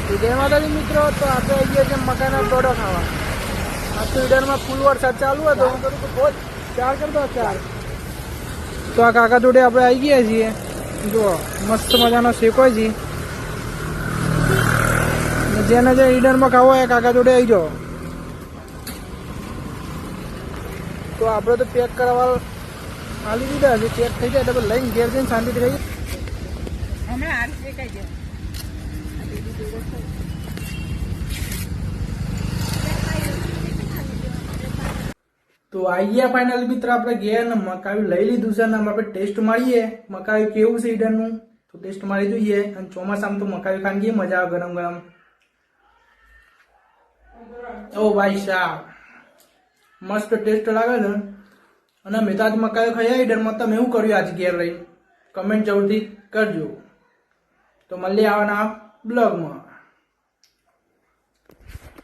તો જય માતાજી મિત્રો, તો આપણે આવી ગયા છે મકાઈના ટોડો ખાવા. આ તો ઈડરમાં ફૂલ વરસાદ ચાલુ હતો. ચાર કરતો ચાર. તો આ કાકા જોડે આપણે આવી ગયા છીએ. જો મસ્ત મજાનો શેકો છે. જેને જે ઈડરમાં ખાવો હોય કાકા જોડે આવી જાઓ. તો આપણે તો પેક કરાવવા હાલી દીધા છે. પેક થઈ જાય એટલે લઈને ઘેર જઈને શાંતિથી ખાઈએ. હમણાં હાલ શેકાઈ જાય. તો આવી ગયા ફાઇનલ મિત્ર આપણે ઘેર ને મકાઈ લઈ લીધું છે ને આપણે ટેસ્ટ મારીએ મકાઈ કેવું છે ઈડરનું. તો ટેસ્ટ મારી જોઈએ. અને ચોમાસામાં તો મકાઈ ખાવાની કેવી મજા આવે ગરમ ગરમ. ઓ ભાઈ સાહેબ મસ્ત ટેસ્ટ લાગે છે. અને મેં તો આજ મકાઈ ખાઈ ઈડરમાં. તમે એવું કર્યું આજ ઘેર લઈને કમેન્ટ જરૂરથી કરજો. તો મળીએ આવવાના બ્લોગમાં.